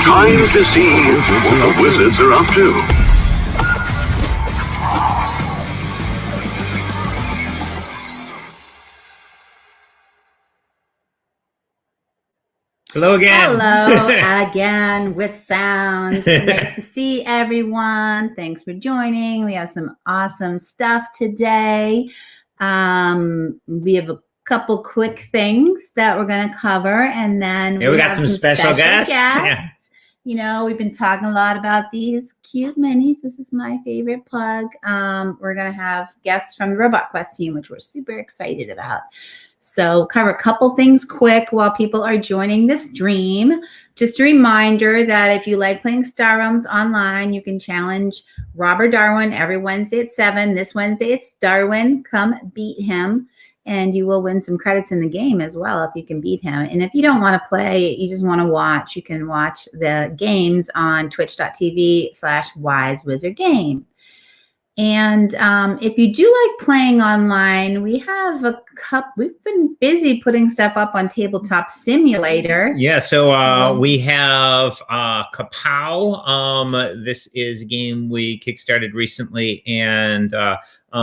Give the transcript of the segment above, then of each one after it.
Time to see what the wizards are up to. Hello again. Hello again with sound. Nice to see everyone. Thanks for joining. We have some awesome stuff today. We have a couple quick things that we're going to cover, and then we got some special guests. Yeah. You know, we've been talking a lot about these cute minis. This is my favorite plug. We're going to have guests from the Robot Quest team, which we're super excited about. So cover a couple things quick while people are joining this stream. Just a reminder that if you like playing Star Realms online, you can challenge Robert Darwin every Wednesday at 7. This Wednesday, it's Darwin. Come beat him. And you will win some credits in the game as well if you can beat him. And if you don't want to play, you just want to watch, you can watch the games on twitch.tv/WiseWizardGame. And if you do like playing online, we have we've been busy putting stuff up on Tabletop Simulator. Yeah, so we have Kapow. This is a game we kickstarted recently, and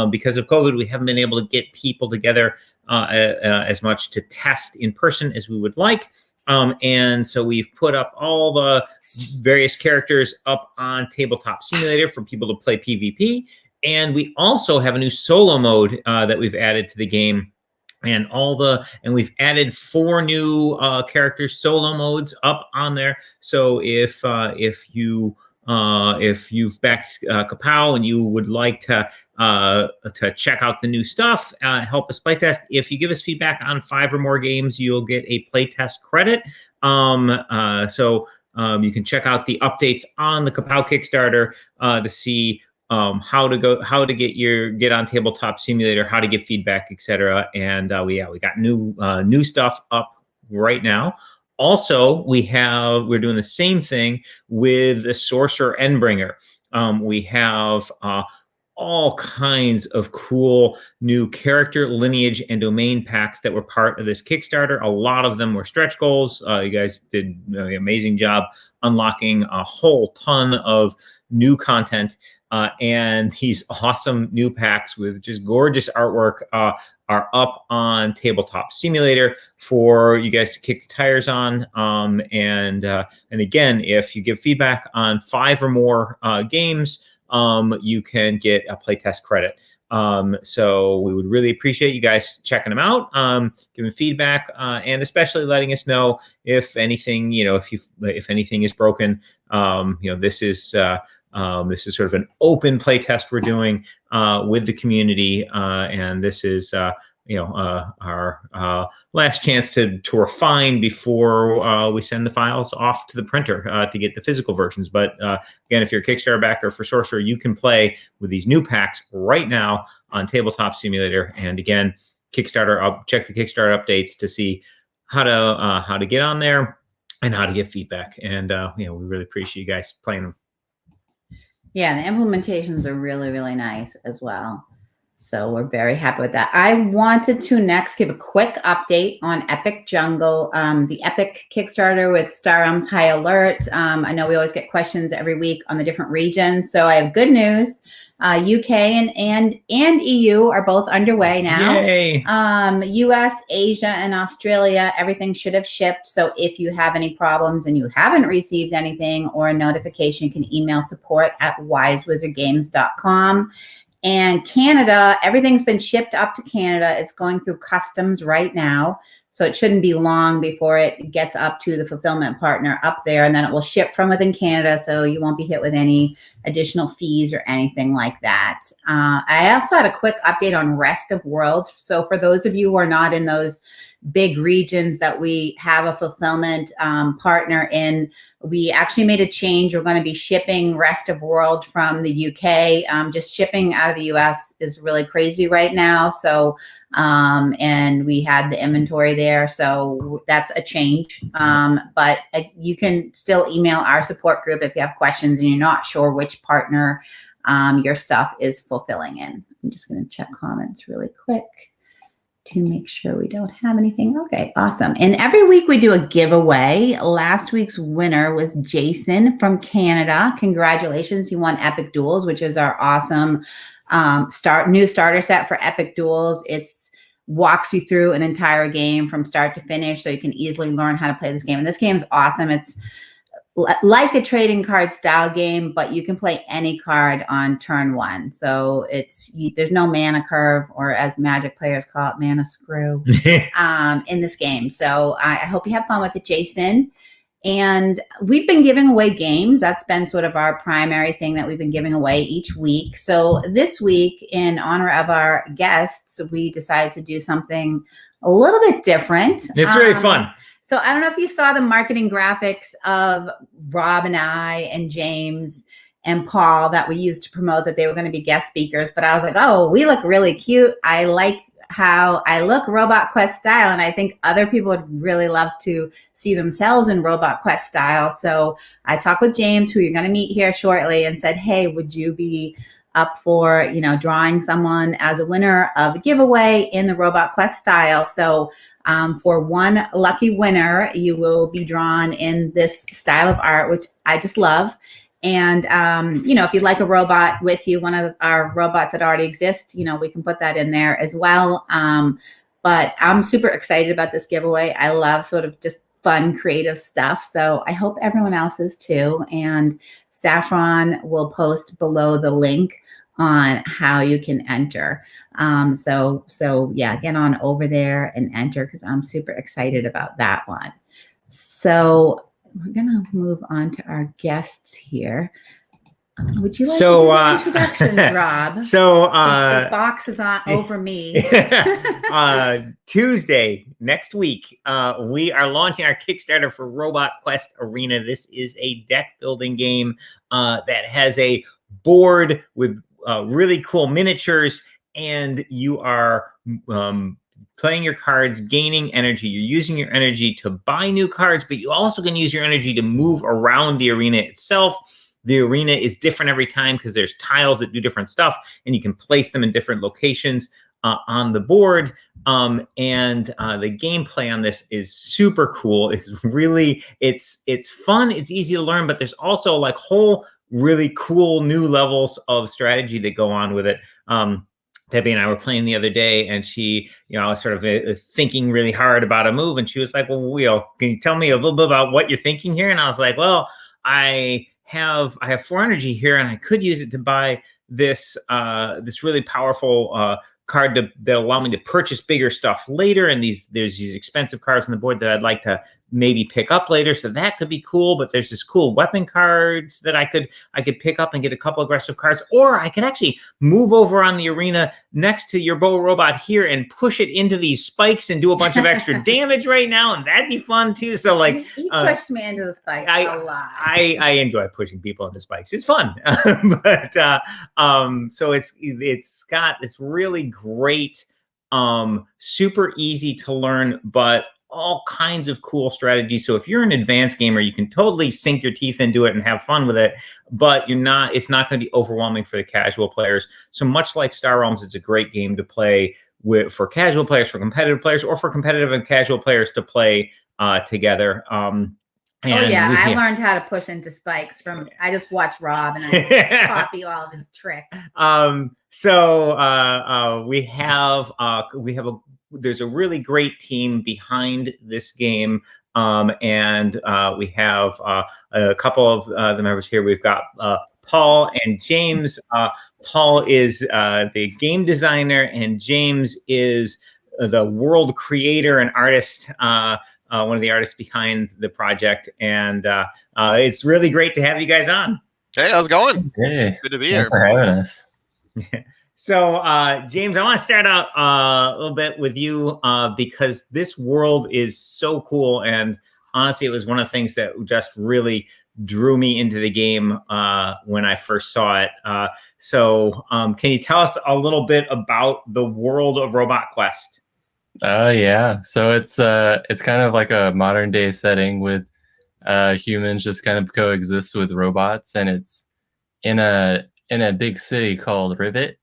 because of COVID, we haven't been able to get people together as much to test in person as we would like. And so we've put up all the various characters up on Tabletop Simulator for people to play PvP. And we also have a new solo mode that we've added to the game, and we've added 4 new characters solo modes up on there. So if you've backed Kapow and you would like to check out the new stuff, help us playtest. If you give us feedback on 5 or more games, you'll get a playtest credit. So you can check out the updates on the Kapow Kickstarter to see how to get on Tabletop Simulator, how to get feedback, etc. And we got new stuff up right now. Also, we're doing the same thing with the Sorcerer Endbringer. We have all kinds of cool new character, lineage, and domain packs that were part of this Kickstarter. A lot of them were stretch goals. You guys did an amazing job unlocking a whole ton of new content. And these awesome new packs with just gorgeous artwork are up on Tabletop Simulator for you guys to kick the tires on. And again, if you give feedback on 5 or more games, you can get a playtest credit. So we would really appreciate you guys checking them out, giving feedback, and especially letting us know if anything, if anything is broken. This is sort of an open play test we're doing with the community, and this is our last chance to refine before we send the files off to the printer to get the physical versions. But again, if you're a Kickstarter backer for Sorcerer, you can play with these new packs right now on Tabletop Simulator. And again, check the Kickstarter updates to see how to get on there and how to get feedback. And we really appreciate you guys playing them. Yeah, the implementations are really, really nice as well. So we're very happy with that. I wanted to next give a quick update on Epic Jungle, the Epic Kickstarter with Star Realms High Alert. I know we always get questions every week on the different regions. So I have good news. UK and EU are both underway now. Yay. US, Asia, and Australia, everything should have shipped. So if you have any problems and you haven't received anything or a notification, you can email support@wisewizardgames.com. And Canada, everything's been shipped up to Canada. It's going through customs right now. So it shouldn't be long before it gets up to the fulfillment partner up there, and then it will ship from within Canada, so you won't be hit with any additional fees or anything like that. I also had a quick update on rest of world. So for those of you who are not in those big regions that we have a fulfillment partner in, we actually made a change. We're going to be shipping rest of world from the UK. Just shipping out of the US is really crazy right now. So, and we had the inventory there. So that's a change. But you can still email our support group if you have questions and you're not sure which partner your stuff is fulfilling in. I'm just going to check comments really quick. to make sure we don't have anything. Okay, awesome. And every week we do a giveaway. Last week's winner was Jason from Canada. Congratulations. He won Epic Duels, which is our awesome new starter set for Epic Duels. It's walks you through an entire game from start to finish, so you can easily learn how to play this game. And this game is awesome. It's like a trading card style game, but you can play any card on turn one. So there's no mana curve, or as Magic players call it, mana screw in this game. So I hope you have fun with it, Jason. And we've been giving away games. That's been sort of our primary thing that we've been giving away each week. So this week, in honor of our guests, we decided to do something a little bit different. It's really fun. So I don't know if you saw the marketing graphics of Rob and I and James and Paul that we used to promote that they were going to be guest speakers. But I was like, oh, we look really cute. I like how I look Robot Quest style. And I think other people would really love to see themselves in Robot Quest style. So I talked with James, who you're going to meet here shortly, and said, hey, would you be up for, drawing someone as a winner of a giveaway in the Robot Quest style? So for one lucky winner, you will be drawn in this style of art, which I just love. And, if you'd like a robot with you, one of our robots that already exist, we can put that in there as well. But I'm super excited about this giveaway. I love sort of just fun, creative stuff. So I hope everyone else is too. And Saffron will post below the link on how you can enter. So yeah, get on over there and enter, because I'm super excited about that one. So we're gonna move on to our guests here. Would you like to do the introductions, Rob? Since the box is on over me. Tuesday next week, we are launching our Kickstarter for Robot Quest Arena. This is a deck building game that has a board with really cool miniatures, and you are playing your cards, gaining energy. You're using your energy to buy new cards, but you also can use your energy to move around the arena itself. The arena is different every time because there's tiles that do different stuff, and you can place them in different locations on the board. And the gameplay on this is super cool. It's fun. It's easy to learn, but there's also like whole really cool new levels of strategy that go on with it. Debbie and I were playing the other day, and she, was sort of thinking really hard about a move, and she was like, well, can you tell me a little bit about what you're thinking here? And I was like, well, I have 4 energy here, and I could use it to buy this really powerful card that'll allow me to purchase bigger stuff later. And there's these expensive cards on the board that I'd like to maybe pick up later. So that could be cool. But there's this cool weapon cards that I could pick up and get a couple aggressive cards, or I could actually move over on the arena next to your bow robot here and push it into these spikes and do a bunch of extra damage right now. And that'd be fun too. So like, you pushed me into the spikes a lot. I enjoy pushing people into spikes. It's fun. But so it's got this really great, super easy to learn, but all kinds of cool strategies. So if you're an advanced gamer, you can totally sink your teeth into it and have fun with it, but it's not going to be overwhelming for the casual players. So much like Star Realms, it's a great game to play for casual players, for competitive players, or for competitive and casual players to play together. I learned how to push into spikes I just watch Rob and I copy all of his tricks. There's a really great team behind this game. And we have a couple of the members here. We've got Paul and James. Paul is the game designer, and James is the world creator and artist, one of the artists behind the project. And it's really great to have you guys on. Hey, how's it going? Hey, good to be thanks here. for having us. So, James, I want to start out a little bit with you because this world is so cool. And honestly, it was one of the things that just really drew me into the game when I first saw it. So can you tell us a little bit about the world of Robot Quest? Yeah. So it's kind of like a modern day setting with humans just kind of coexist with robots, and it's in a big city called Rivet.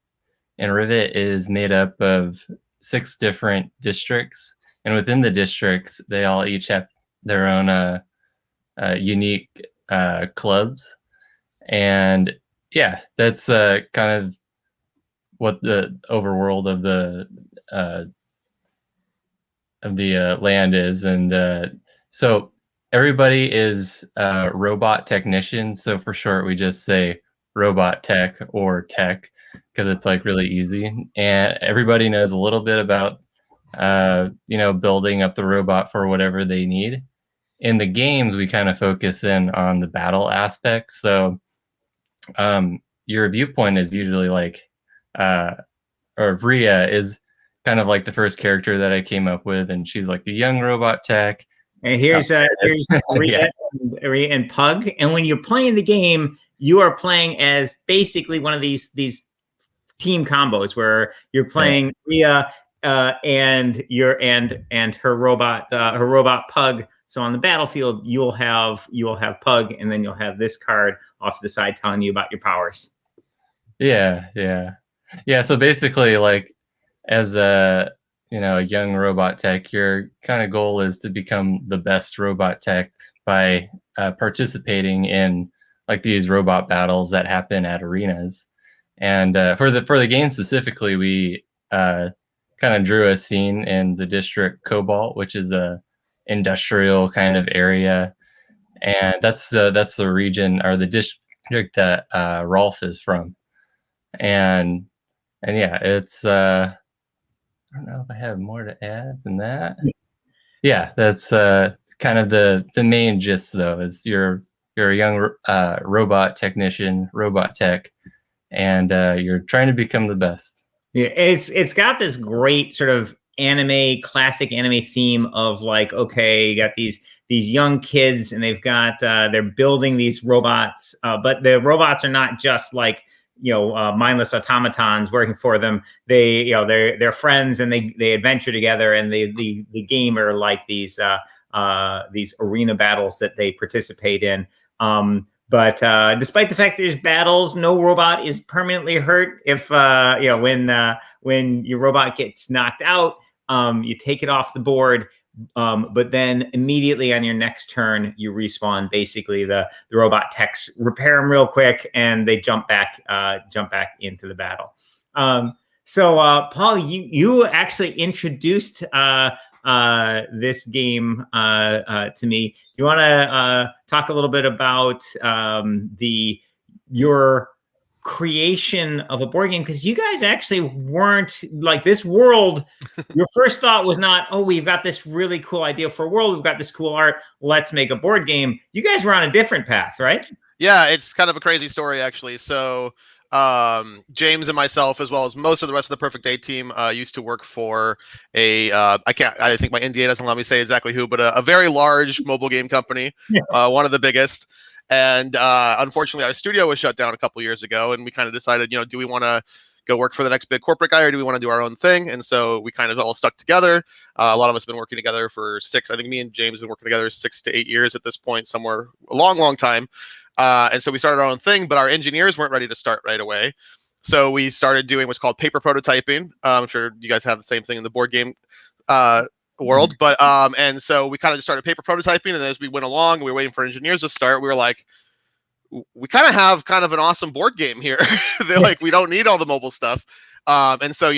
And Rivet is made up of 6 different districts, and within the districts, they all each have their own unique clubs. And yeah, that's kind of what the overworld of the land is. And so everybody is robot technicians. So for short, we just say robot tech or tech because it's like really easy. And everybody knows a little bit about building up the robot for whatever they need. In the games, we kind of focus in on the battle aspect. So your viewpoint is usually like, or Vria is kind of like the first character that I came up with, and she's like a young robot tech. And here's Rita and Pug. And when you're playing the game, you are playing as basically one of these team combos where you're playing Rhea and her robot Pug. So on the battlefield, you'll have Pug, and then you'll have this card off to the side telling you about your powers. Yeah. So basically, like as a young robot tech, your kind of goal is to become the best robot tech by participating in like these robot battles that happen at arenas. And for the game specifically, we kind of drew a scene in the district Cobalt, which is a industrial kind of area, and that's the region or the district that Rolf is from. And yeah, it's I don't know if I have more to add than that. Yeah, that's kind of the main gist, though, is you're a young robot technician, robot tech, and you're trying to become the best. Yeah, it's got this great sort of classic anime theme of like, okay, you got these young kids, and they've got they're building these robots, but the robots are not just like mindless automatons working for them. They're friends, and they adventure together, and the game are like these arena battles that they participate in. But despite the fact there's battles, no robot is permanently hurt. If when your robot gets knocked out, you take it off the board. But then immediately on your next turn, you respawn. Basically, the robot techs repair them real quick, and they jump back into the battle. So Paul, you actually introduced this game to me. Do you want to talk a little bit about your creation of a board game? Because you guys actually weren't like this world. Your first thought was not, oh, we've got this really cool idea for a world, we've got this cool art, let's make a board game. You guys were on a different path, right? Yeah, it's kind of a crazy story, actually. So James and myself, as well as most of the rest of the Perfect Day team, used to work for I think my NDA doesn't let me say exactly who, but a very large mobile game company, one of the biggest. And unfortunately, our studio was shut down a couple years ago, and we kind of decided, do we want to go work for the next big corporate guy, or do we want to do our own thing? And so we kind of all stuck together. A lot of us have been working together for I think me and James have been working together 6 to 8 years at this point, somewhere a long, long time. And so we started our own thing, but our engineers weren't ready to start right away. So we started doing what's called paper prototyping. I'm sure you guys have the same thing in the board game world, but and so we kind of just started paper prototyping, and as we went along, we were waiting for engineers to start. We were like, we kind of have kind of an awesome board game here. They're like, we don't need all the mobile stuff, and so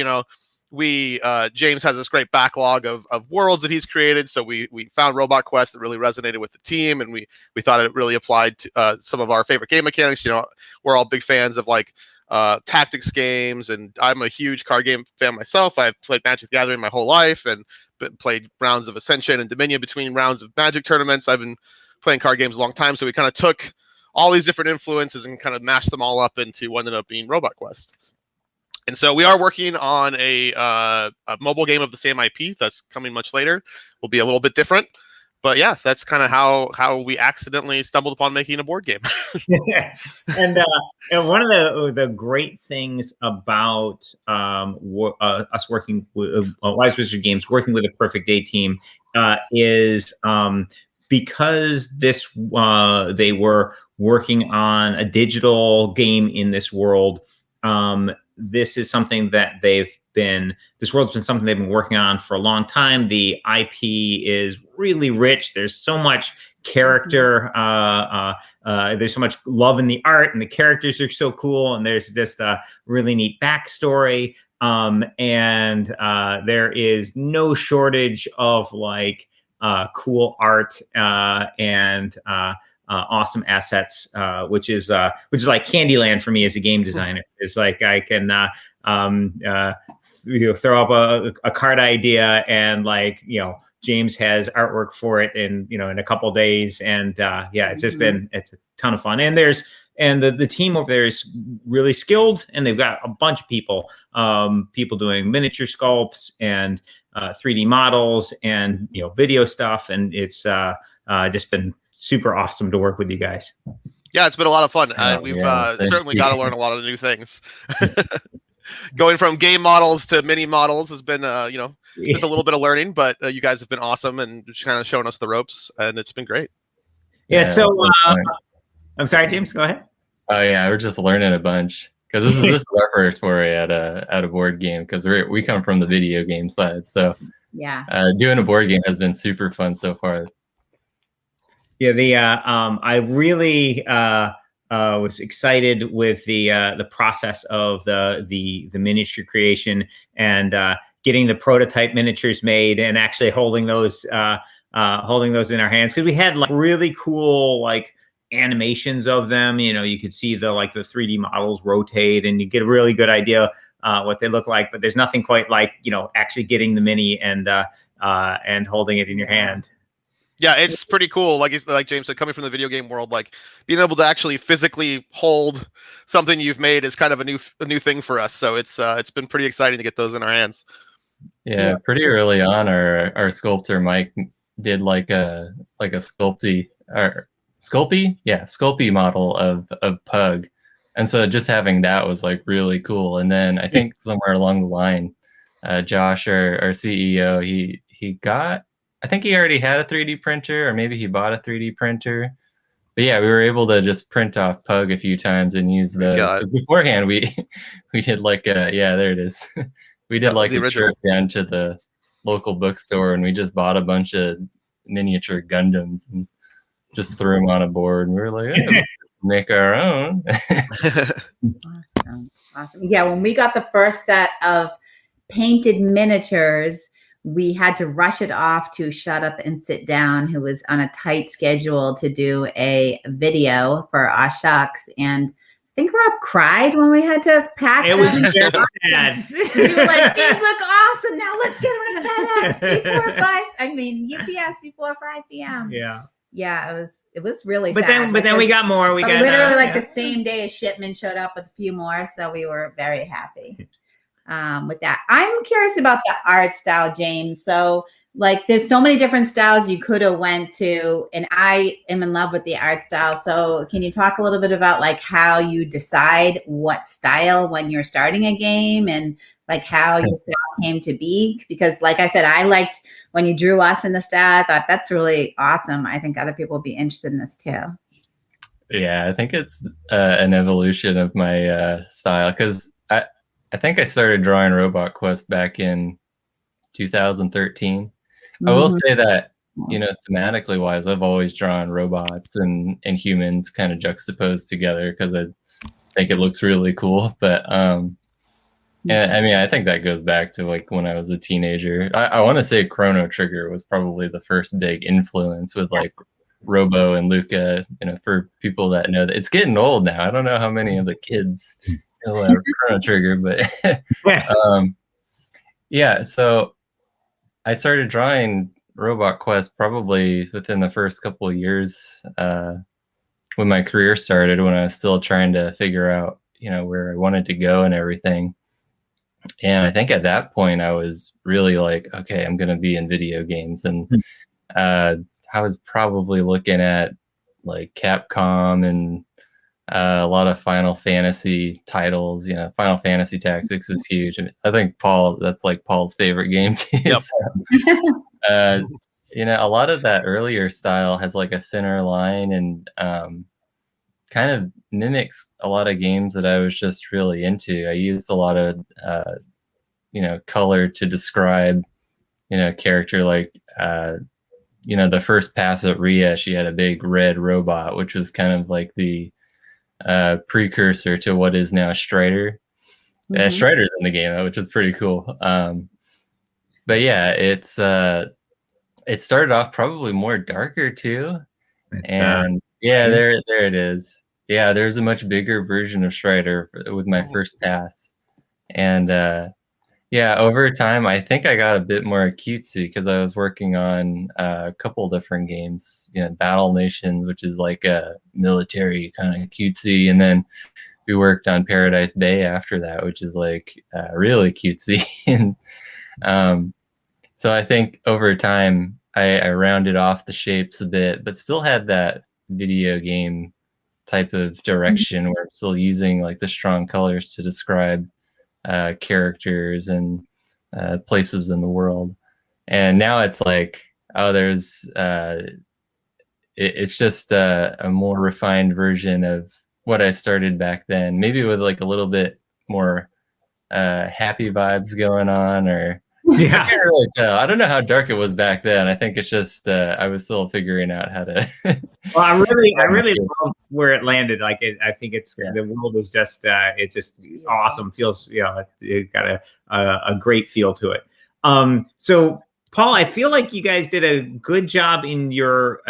we James has this great backlog of worlds that he's created. So we found Robot Quest that really resonated with the team, and we thought it really applied to some of our favorite game mechanics. We're all big fans of like tactics games, and I'm a huge card game fan myself. I've played Magic the Gathering my whole life, and played rounds of Ascension and Dominion between rounds of Magic tournaments. I've been playing card games a long time, so we kind of took all these different influences and kind of mashed them all up into what ended up being Robot Quest. And so we are working on a mobile game of the same IP that's coming much later. Will be a little bit different, but yeah, that's kind of how we accidentally stumbled upon making a board game. And one of the great things about us working with Wise Wizard Games, working with a Perfect Day team, is because they were working on a digital game in this world. this is something that this world's been something they've been working on for a long time. The IP is really rich. There's so much character. There's so much love in the art, and the characters are so cool. And there's just a really neat backstory. And there is no shortage of like cool art and awesome assets, which is like Candyland for me as a game designer. It's like I can throw up a card idea, and like James has artwork for it in in a couple days, and it's just it's a ton of fun. And the team over there is really skilled, and they've got a bunch of people doing miniature sculpts and 3D models and video stuff, and it's just been super awesome to work with you guys. Yeah, it's been a lot of fun. We've certainly got to learn a lot of new things. Going from game models to mini models has been just a little bit of learning, but you guys have been awesome and just kind of showing us the ropes, and it's been great. Yeah. So I'm sorry, James, go ahead. Oh yeah, we're just learning a bunch, because this is our first foray at a board game, because we come from the video game side. So yeah, doing a board game has been super fun so far. Yeah, I really was excited with the process of the miniature creation, and getting the prototype miniatures made, and actually holding those in our hands, because we had like really cool like animations of them. You could see the 3D models rotate, and you get a really good idea what they look like. But there's nothing quite like actually getting the mini and holding it in your hand. Yeah, it's pretty cool. Like James said, coming from the video game world, like being able to actually physically hold something you've made is kind of a new thing for us. So it's been pretty exciting to get those in our hands. Yeah, pretty early on, our sculptor Mike did like a Sculpey model of Pug, and so just having that was like really cool. And then I think somewhere along the line, Josh, our CEO, he got. I think he already had a 3D printer, or maybe he bought a 3D printer. But yeah, we were able to just print off Pug a few times and use those. 'Cause beforehand, we did like there it is. We did like a trip down to the local bookstore, and we just bought a bunch of miniature Gundams and just threw them on a board. And we were like, hey, let's make our own. Awesome. Yeah, when we got the first set of painted miniatures, we had to rush it off to Shut Up and Sit Down, who was on a tight schedule to do a video for Aw Shucks. And I think Rob cried when we had to pack. It was very sad. We were like, these look awesome. Now let's get them to FedEx UPS before 5 p.m. Yeah, it was really sad. But then we got more. We got literally the same day a shipment showed up with a few more, so we were very happy. With that, I'm curious about the art style, James. So there's so many different styles you could have went to, and I am in love with the art style. So can you talk a little bit about how you decide what style when you're starting a game, and how your style came to be? Because like I said, I liked when you drew us in the style. I thought that's really awesome. I think other people will be interested in this too. Yeah, I think it's an evolution of my style, because I think I started drawing Robot Quest back in 2013. I will say that, thematically wise, I've always drawn robots and humans kind of juxtaposed together, because I think it looks really cool. But I think that goes back to when I was a teenager. I want to say Chrono Trigger was probably the first big influence with Robo and Luca. For people that know that, it's getting old now. I don't know how many of the kids Chrono Trigger, but so I started drawing Robot Quest probably within the first couple of years when my career started, when I was still trying to figure out where I wanted to go and everything. And I think at that point I was really like, okay, I'm gonna be in video games. And I was probably looking at Capcom and a lot of Final Fantasy titles. Final Fantasy Tactics is huge, and I think that's Paul's favorite game too. Yep. So, a lot of that earlier style has a thinner line and kind of mimics a lot of games that I was just really into. I used a lot of color to describe character, like the first pass at Rhea, she had a big red robot, which was kind of like the precursor to what is now Strider. Strider's in the game, which is pretty cool. But yeah, it started off probably more darker too. And there it is. Yeah, there's a much bigger version of Strider with my first pass. And over time, I think I got a bit more cutesy because I was working on a couple different games, Battle Nation, which is like a military kind of cutesy. And then we worked on Paradise Bay after that, which is like really cutesy. And so I think over time, I rounded off the shapes a bit, but still had that video game type of direction where I'm still using like the strong colors to describe characters and places in the world. And now it's like, there's it's just a more refined version of what I started back then, maybe with like a little bit more happy vibes going on, or I can't really tell. I don't know how dark it was back then. I think it's just I was still figuring out how to. Well, I really love where it landed. Like I think it's the world is just it's just awesome. Feels it got a great feel to it. So Paul, I feel like you guys did a good job in your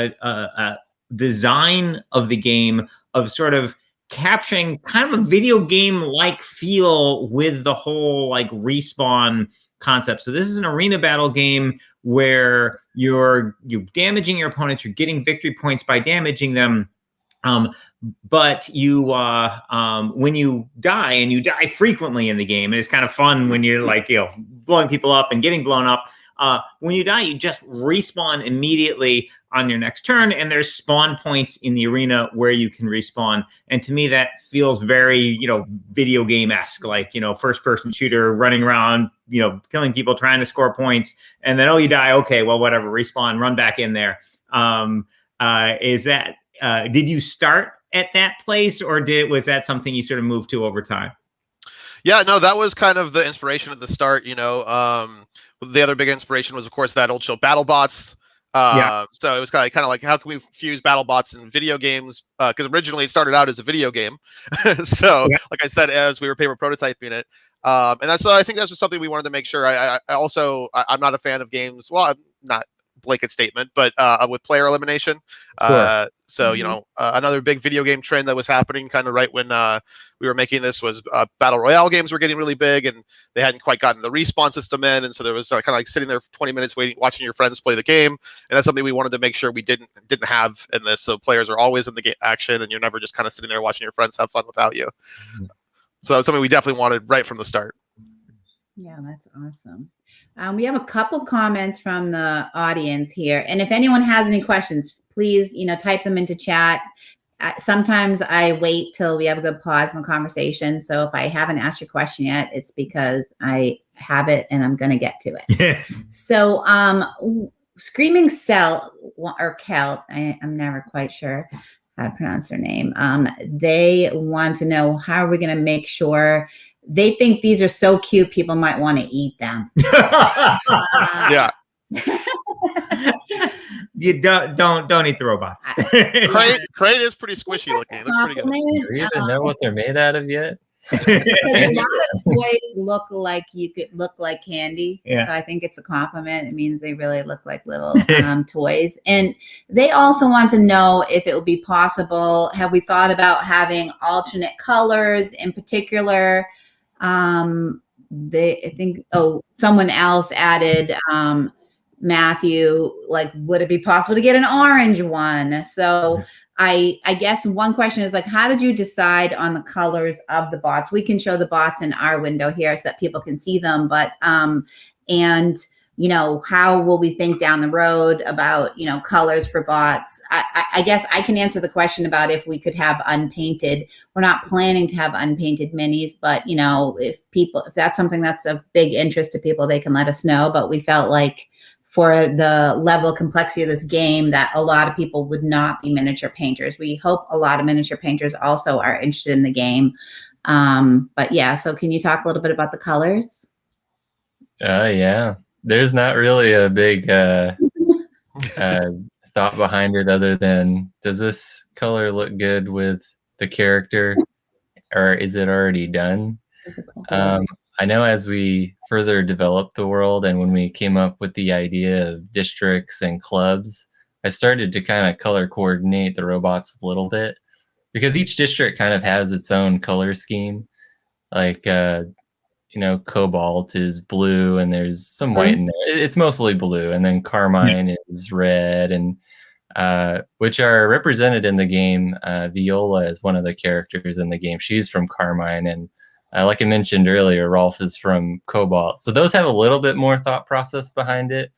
design of the game of sort of capturing kind of a video game like feel with the whole like respawn concept. So this is an arena battle game where you're damaging your opponents, you're getting victory points by damaging them. But you when you die, and you die frequently in the game, and it's kind of fun when you're like blowing people up and getting blown up. When you die, you just respawn immediately on your next turn, and there's spawn points in the arena where you can respawn. And to me, that feels very, video game-esque, like, first-person shooter running around, killing people, trying to score points, and then, you die, okay, well, whatever, respawn, run back in there. Is that, did you start at that place, or was that something you sort of moved to over time? Yeah, no, that was kind of the inspiration at the start, the other big inspiration was, of course, that old show BattleBots. So it was kind of like, how can we fuse BattleBots in video games? Because originally it started out as a video game. So, like I said, as we were paper prototyping it, and I think that's just something we wanted to make sure. I'm not a fan of games. Well, I'm not blanket statement, but with player elimination. Sure. Another big video game trend that was happening kind of right when we were making this was battle royale games were getting really big, and they hadn't quite gotten the respawn system in, and so there was kind of like sitting there for 20 minutes waiting, watching your friends play the game, and that's something we wanted to make sure we didn't have in this. So players are always in the game action, and you're never just kind of sitting there watching your friends have fun without you. So that was something we definitely wanted right from the start. Yeah, that's awesome. We have a couple comments from the audience here, and if anyone has any questions, please, type them into chat. Sometimes I wait till we have a good pause in the conversation. So if I haven't asked your question yet, it's because I have it and I'm going to get to it. So, Screaming Cell or Kel, I'm never quite sure how to pronounce their name. They want to know, how are we going to make sure? They think these are so cute, people might want to eat them. Yeah. You don't eat the robots. Crate is pretty squishy looking. It looks pretty good. Do you even know what they're made out of yet? A lot of toys look like candy. Yeah. So I think it's a compliment. It means they really look like little toys. And they also want to know if it would be possible. Have we thought about having alternate colors in particular? Someone else added, Matthew, like, would it be possible to get an orange one? So I guess one question is like, how did you decide on the colors of the bots? We can show the bots in our window here so that people can see them, but how will we think down the road about, colors for bots? I guess I can answer the question about if we could have unpainted. We're not planning to have unpainted minis, but if that's something that's of big interest to people, they can let us know. But we felt like for the level of complexity of this game that a lot of people would not be miniature painters. We hope a lot of miniature painters also are interested in the game. But yeah, so can you talk a little bit about the colors? Yeah, there's not really a big thought behind it other than, does this color look good with the character, or is it already done? I know as we further developed the world and when we came up with the idea of districts and clubs, I started to kind of color coordinate the robots a little bit, because each district kind of has its own color scheme. Like, you know, Cobalt is blue and there's some white in there. It's mostly blue. And then Carmine is red, and which are represented in the game. Viola is one of the characters in the game. She's from Carmine, and like I mentioned earlier, Rolf is from Cobalt. So those have a little bit more thought process behind it.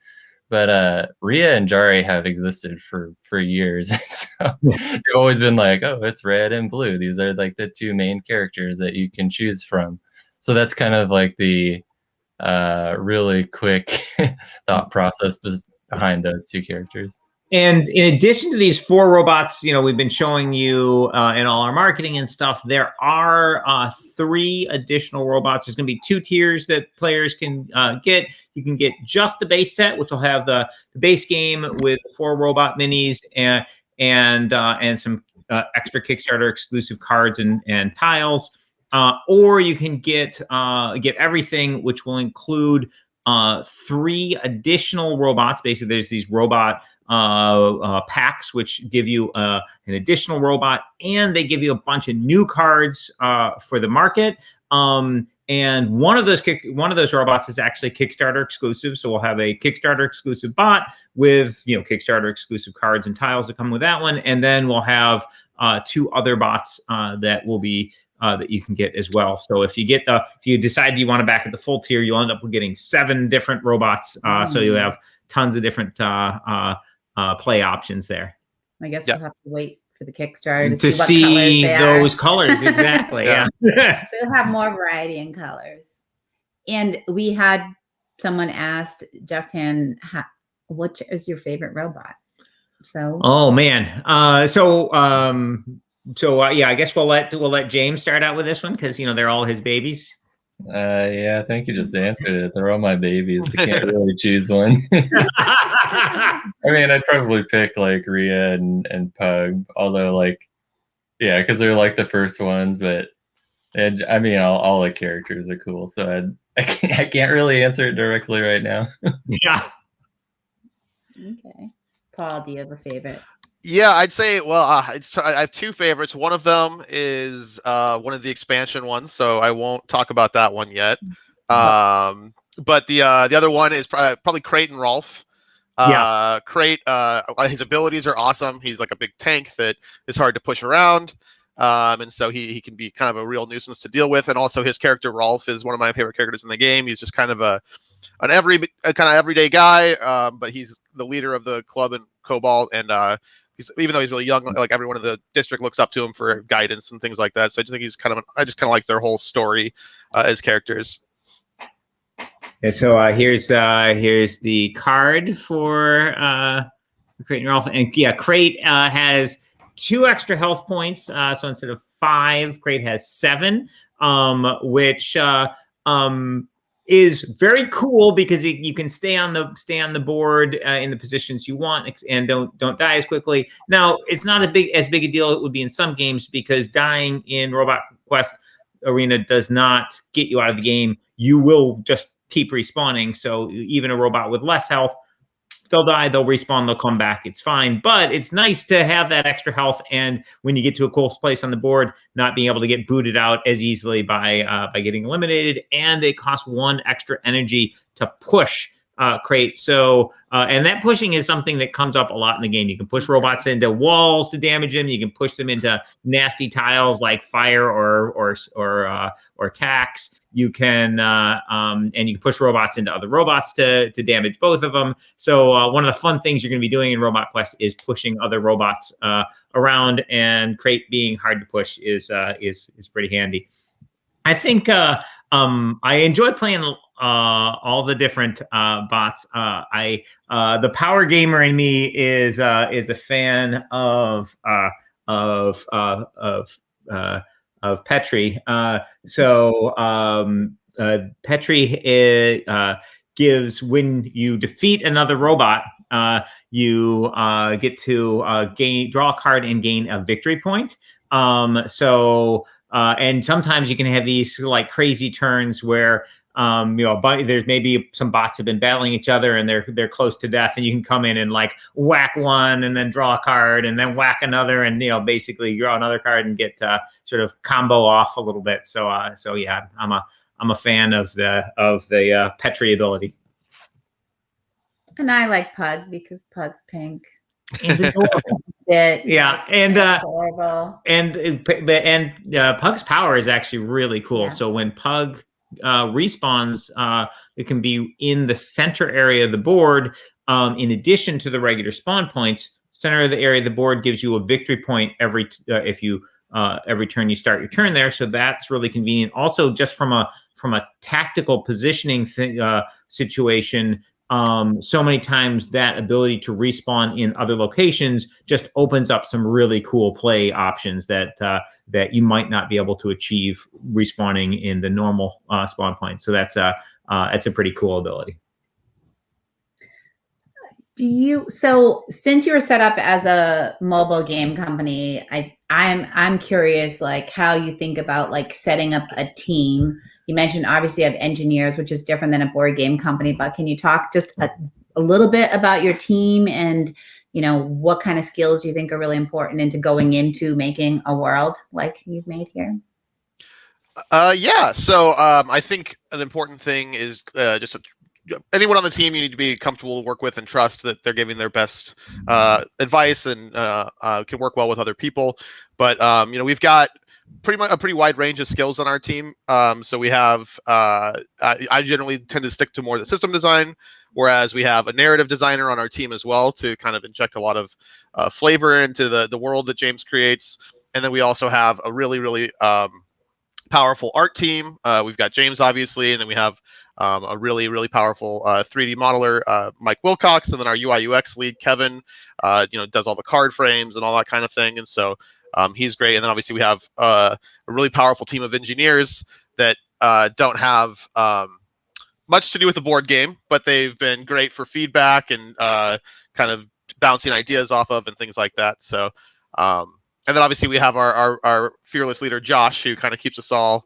But Rhea and Jari have existed for years. So they've always been like, oh, it's red and blue. These are like the two main characters that you can choose from. So that's kind of like the really quick thought process behind those two characters. And in addition to these 4 robots, you know, we've been showing you in all our marketing and stuff, there are 3 additional robots. There's going to be 2 tiers that players can get. You can get just the base set, which will have the base game with 4 robot minis and some extra Kickstarter exclusive cards and tiles. Or you can get everything, which will include 3 additional robots. Basically, there's these robot packs which give you an additional robot, and they give you a bunch of new cards for the market. And one of those robots is actually Kickstarter exclusive. So we'll have a Kickstarter exclusive bot with, you know, Kickstarter exclusive cards and tiles that come with that one, and then we'll have 2 other bots that will be that you can get as well. So if you decide you want to back at the full tier, you'll end up with getting 7 different robots. So you have tons of different play options there. I guess we'll have to wait for the Kickstarter to see what colors they those are. colors. Exactly. Yeah. So you'll have more variety in colors. And we had someone asked, Jeff Tan, what is your favorite robot? So. Oh man. Yeah, I guess we'll let James start out with this one, because you know they're all his babies. Yeah, I think you just answered it. They're all my babies. I can't really choose one. I mean, I'd probably pick like Rhea and Pug, although like, yeah, because they're like the first ones. But I mean, all the characters are cool, so I can't really answer it directly right now. Yeah. Okay, Paul, do you have a favorite? Yeah, I'd say, well, I have 2 favorites. One of them is one of the expansion ones, so I won't talk about that one yet. But the other one is probably Crate and Rolf. Crate, his abilities are awesome. He's like a big tank that is hard to push around, and so he can be kind of a real nuisance to deal with. And also his character Rolf is one of my favorite characters in the game. He's just kind of an everyday guy, but he's the leader of the club in Cobalt, and even though he's really young, like everyone in the district looks up to him for guidance and things like that. So I just think he's I just kind of like their whole story as characters. Okay, so here's the card for Crate and Rolf, and yeah, Crate has 2 extra health points. So instead of 5, Crate has 7, which is very cool because you can stay on the board in the positions you want and don't die as quickly. Now, it's not as big a deal it would be in some games, because dying in Robot Quest Arena does not get you out of the game. You will just keep respawning. So even a robot with less health, they'll die, they'll respawn, they'll come back. It's fine. But it's nice to have that extra health, and when you get to a cool place on the board, not being able to get booted out as easily by getting eliminated. And it costs 1 extra energy to push Crate. So and that pushing is something that comes up a lot in the game. You can push robots into walls to damage them. You can push them into nasty tiles like fire or tacks. You can and you can push robots into other robots to damage both of them. So one of the fun things you're going to be doing in Robot Quest is pushing other robots around, and Crate being hard to push is pretty handy. I think I enjoy playing all the different bots. The power gamer in me is a fan of Petri. Petri gives, when you defeat another robot, you get to draw a card and gain a victory point. And sometimes you can have these like crazy turns where there's maybe some bots have been battling each other and they're close to death, and you can come in and like whack one and then draw a card and then whack another, and basically draw another card and get sort of combo off a little bit. So yeah, I'm a fan of the Petri ability. And I like Pug because Pug's pink. Yeah, and adorable. and Pug's power is actually really cool. Yeah. So when Pug respawns, it can be in the center area of the board. In addition to the regular spawn points, center of the area of the board gives you a victory point every turn you start your turn there. So that's really convenient. Also, just from a tactical positioning situation. So many times that ability to respawn in other locations just opens up some really cool play options that you might not be able to achieve respawning in the normal spawn point. So that's a pretty cool ability. So since you were set up as a mobile game company, I'm curious like how you think about like setting up a team. You mentioned obviously you have engineers, which is different than a board game company, but can you talk just a little bit about your team and what kind of skills you think are really important into going into making a world like you've made here? Yeah. So I think an important thing is anyone on the team you need to be comfortable to work with and trust that they're giving their best advice and can work well with other people. But we've got a pretty wide range of skills on our team. So we have I generally tend to stick to more the system design, whereas we have a narrative designer on our team as well to kind of inject a lot of flavor into the world that James creates. And then we also have a really, really powerful art team. We've got James, obviously, and then we have a really, really powerful 3D modeler, Mike Wilcox, and then our UI UX lead, Kevin, does all the card frames and all that kind of thing. And so he's great. And then obviously we have a really powerful team of engineers that don't have much to do with the board game, but they've been great for feedback and kind of bouncing ideas off of and things like that. So, and then obviously we have our fearless leader, Josh, who kind of keeps us all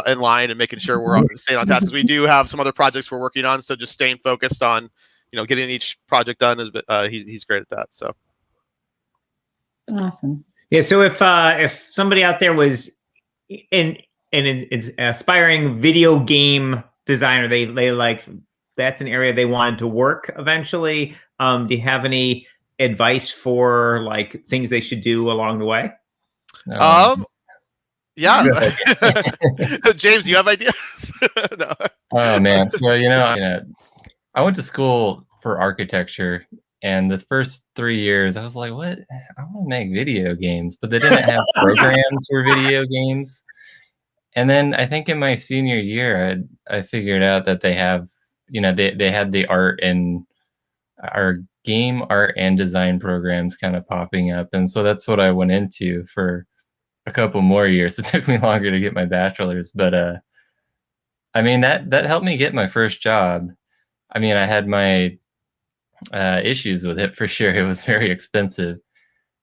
in line and making sure we're staying on task, because we do have some other projects we're working on. So just staying focused on, getting each project done is, he's great at that. So. Awesome. Yeah. So if somebody out there was an aspiring video game designer, they like, that's an area they wanted to work eventually. Do you have any advice for like things they should do along the way? Yeah. James, do you have ideas? No. Oh man. So I went to school for architecture, and the first 3 years I was like, what? I want to make video games, but they didn't have programs for video games. And then I think in my senior year, I figured out that they have, they had the art and our game art and design programs kind of popping up. And so that's what I went into for a couple more years. It took me longer to get my bachelor's, but I mean, that helped me get my first job. I mean, I had my issues with it for sure. It was very expensive.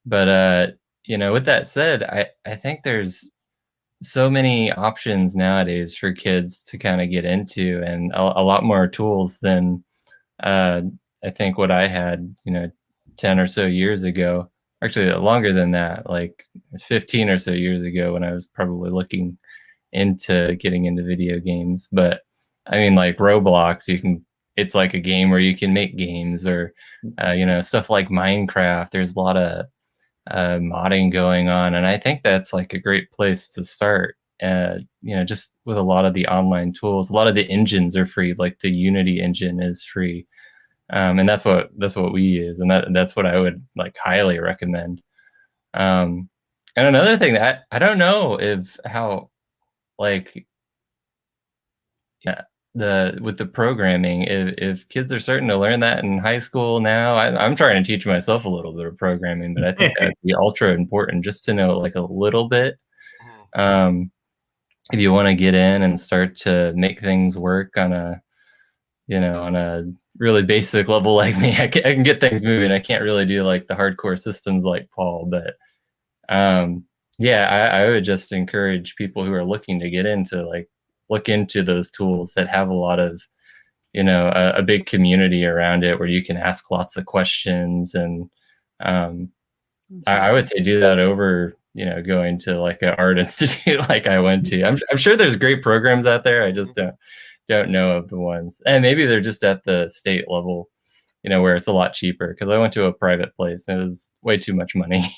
But with that said, I think there's so many options nowadays for kids to kind of get into, and a lot more tools than I think what I had, 10 or so years ago. Actually, longer than that, like 15 or so years ago, when I was probably looking into getting into video games. But I mean, like Roblox, it's like a game where you can make games, or stuff like Minecraft. There's a lot of modding going on, and I think that's like a great place to start. Just with a lot of the online tools, a lot of the engines are free. Like the Unity engine is free. And that's what we use, and that's what I would like highly recommend. And another thing that I don't know if how, like, with the programming, if kids are starting to learn that in high school now, I'm trying to teach myself a little bit of programming, but I think that'd be ultra important just to know like a little bit. If you want to get in and start to make things work on a really basic level like me, I can get things moving. I can't really do like the hardcore systems like Paul, but yeah, I would just encourage people who are looking to get into look into those tools that have a lot of, a big community around it where you can ask lots of questions. And I would say do that over, going to like an art institute like I went to. I'm sure there's great programs out there. I just don't know of the ones. And maybe they're just at the state level, where it's a lot cheaper, because I went to a private place and it was way too much money.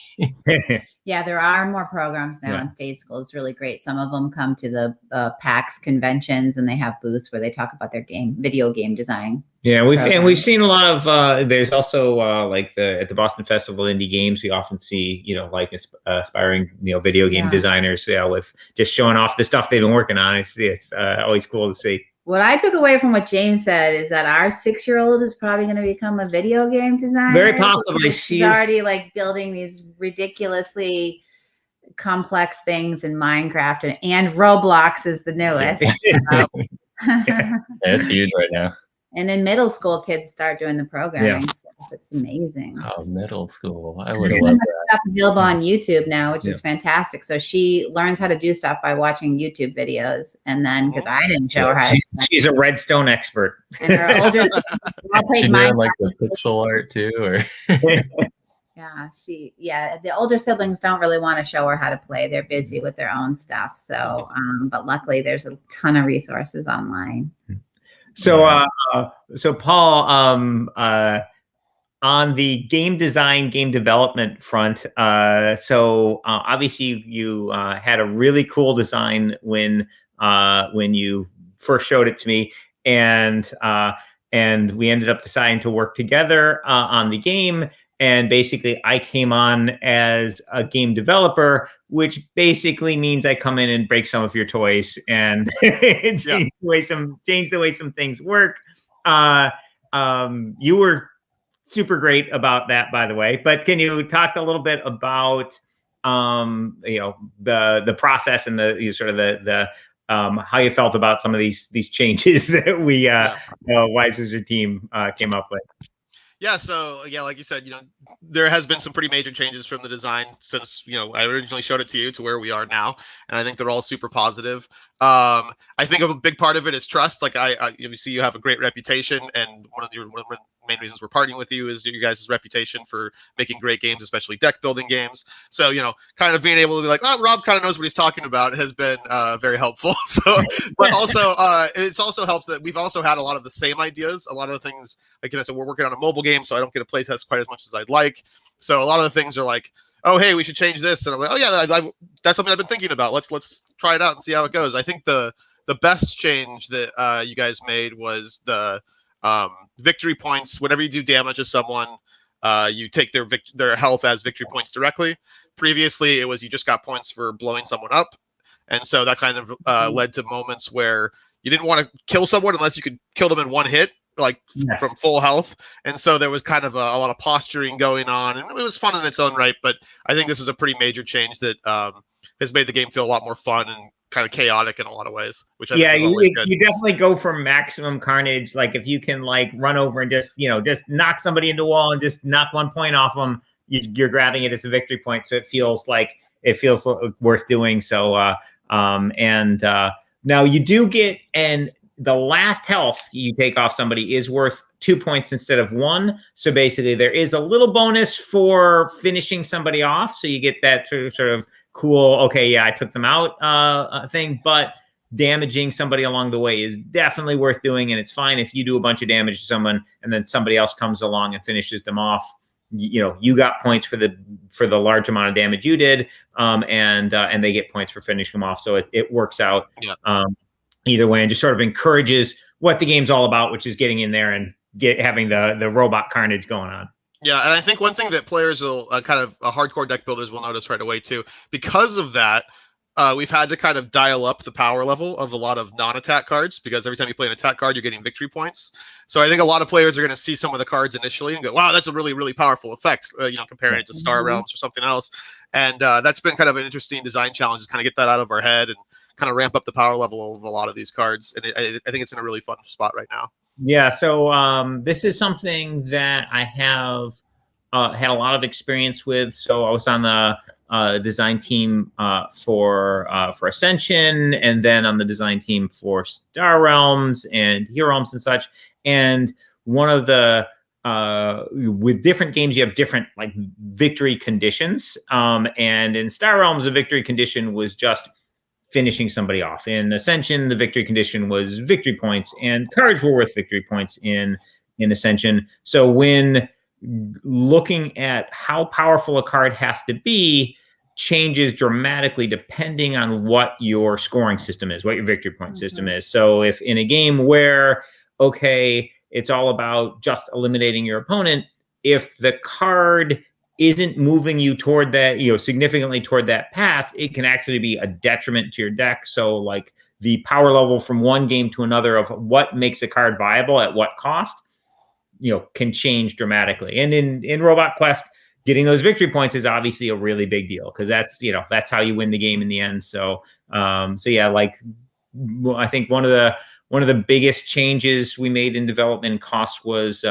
Yeah, there are more programs now in state schools. It's really great. Some of them come to the PAX conventions and they have booths where they talk about their video game design. Yeah, we've seen a lot of. There's also like at the Boston Festival of Indie Games, we often see like aspiring video game designers with just showing off the stuff they've been working on. It's always cool to see. What I took away from what James said is that our 6-year-old is probably going to become a video game designer. Very possibly. She's already like building these ridiculously complex things in Minecraft, and Roblox is the newest. Yeah, it's huge right now. And in middle school, kids start doing the programming stuff. It's amazing. Oh, middle school. I would There's love so much that. stuff available on YouTube now, which is fantastic. So she learns how to do stuff by watching YouTube videos. And then, because I didn't show her how to. She's a redstone expert. And her older siblings all played She Minecraft. doing like the pixel art too, or the older siblings don't really want to show her how to play. They're busy with their own stuff. So, but luckily there's a ton of resources online. So, so Paul, on the game design, game development front, obviously you had a really cool design when you first showed it to me, and we ended up deciding to work together on the game. And basically, I came on as a game developer, which basically means I come in and break some of your toys and change the way some things work. You were super great about that, by the way. But can you talk a little bit about the process and the sort of the how you felt about some of these changes that we Wise Wizard team came up with? Yeah, so like you said, there has been some pretty major changes from the design since I originally showed it to you to where we are now, and I think they're all super positive. I think a big part of it is trust. Like you see, you have a great reputation, and one of the main reasons we're partnering with you is your guys' reputation for making great games, especially deck building games. So kind of being able to be like, oh, Rob kind of knows what he's talking about has been very helpful. So, but also it's also helped that we've also had a lot of the same ideas. A lot of the things, like I said, we're working on a mobile game, so I don't get to play test quite as much as I'd like. So a lot of the things are like, oh, hey, we should change this, and I'm like, oh yeah, that's something I've been thinking about. Let's try it out and see how it goes. I think the best change that you guys made was the victory points. Whenever you do damage to someone, you take their health as victory points directly. Previously, it was you just got points for blowing someone up, and so that kind of led to moments where you didn't want to kill someone unless you could kill them in one hit, like from full health. And so there was kind of a lot of posturing going on, and it was fun in its own right. But I think this is a pretty major change that has made the game feel a lot more fun and kind of chaotic in a lot of ways, which I think is always good. You definitely go for maximum carnage. Like if you can like run over and just knock somebody into a wall and just knock 1 point off them, you're grabbing it as a victory point. So it feels worth doing. So now you do get, and the last health you take off somebody is worth 2 points instead of 1. So basically there is a little bonus for finishing somebody off. So you get that sort of cool, okay, yeah, I took them out thing, but damaging somebody along the way is definitely worth doing. And it's fine if you do a bunch of damage to someone and then somebody else comes along and finishes them off. You got points for the large amount of damage you did, and they get points for finishing them off. So it works out either way, and just sort of encourages what the game's all about, which is getting in there and having the robot carnage going on. Yeah, and I think one thing that players will kind of hardcore deck builders will notice right away too, because of that, we've had to kind of dial up the power level of a lot of non-attack cards, because every time you play an attack card, you're getting victory points. So I think a lot of players are going to see some of the cards initially and go, wow, that's a really, really powerful effect, comparing it to Star Realms or something else. And that's been kind of an interesting design challenge, to kind of get that out of our head and kind of ramp up the power level of a lot of these cards. And I think it's in a really fun spot right now. Yeah, so this is something that I have had a lot of experience with. So I was on the design team for Ascension, and then on the design team for Star Realms and Hero Realms and such. And one of the with different games, you have different like victory conditions. And in Star Realms, the victory condition was just finishing somebody off. In Ascension, the victory condition was victory points, and cards were worth victory points in Ascension. So when looking at how powerful a card has to be changes dramatically depending on what your scoring system is, what your victory point system is. So if in a game where, okay, it's all about just eliminating your opponent, if the card isn't moving you toward that, significantly toward that path, it can actually be a detriment to your deck. So like the power level from one game to another of what makes a card viable at what cost, can change dramatically. And in Robot Quest, getting those victory points is obviously a really big deal, because that's how you win the game in the end. So yeah, like I think one of the biggest changes we made in development cost was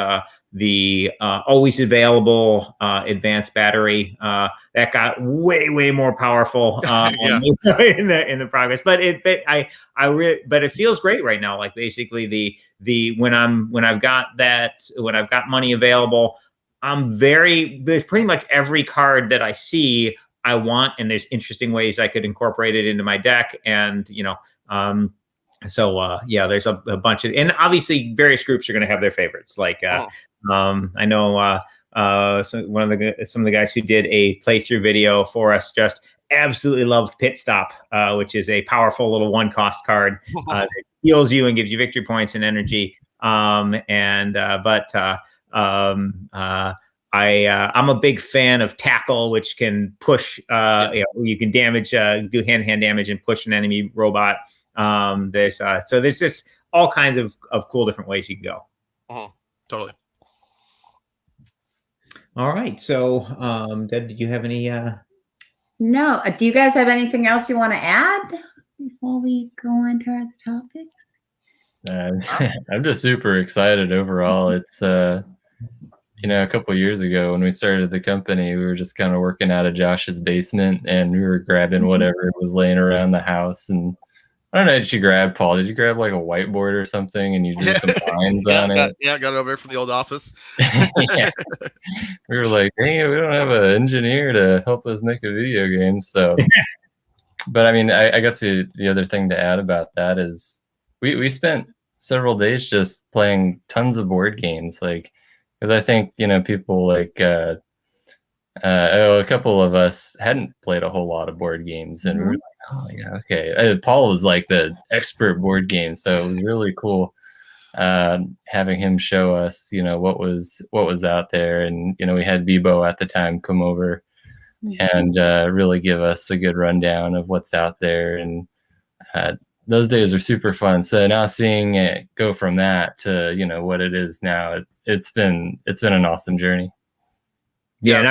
the always available advanced battery that got way more powerful in the progress. But it feels great right now. Like basically when I've got money available, there's pretty much every card that I see I want, and there's interesting ways I could incorporate it into my deck. And so there's a bunch of, and obviously various groups are going to have their favorites. Like I know some of the guys who did a playthrough video for us just absolutely loved Pit Stop, which is a powerful little 1-cost card that heals you and gives you victory points and energy. I'm a big fan of Tackle, which can push. You can damage, do hand-to-hand damage and push an enemy robot. There's just all kinds of cool different ways you can go. Totally. All right. So, Deb, did you have any? No. Do you guys have anything else you want to add before we go on to our topics? I'm just super excited overall. It's a couple of years ago when we started the company, we were just kind of working out of Josh's basement, and we were grabbing whatever was laying around the house. And I don't know, did you grab, Paul? Did you grab like a whiteboard or something and you drew some lines on it? Yeah, got it over from the old office. Yeah. We were like, hey, we don't have an engineer to help us make a video game. So, but I mean, I guess the other thing to add about that is we spent several days just playing tons of board games. Like, because I think, people like, a couple of us hadn't played a whole lot of board games, and we were like, oh yeah, okay. Paul was like the expert board game, so it was really cool having him show us, what was out there. And we had Bebo at the time come over and really give us a good rundown of what's out there. And those days are super fun. So now seeing it go from that to what it is now, it's been an awesome journey. Yeah, and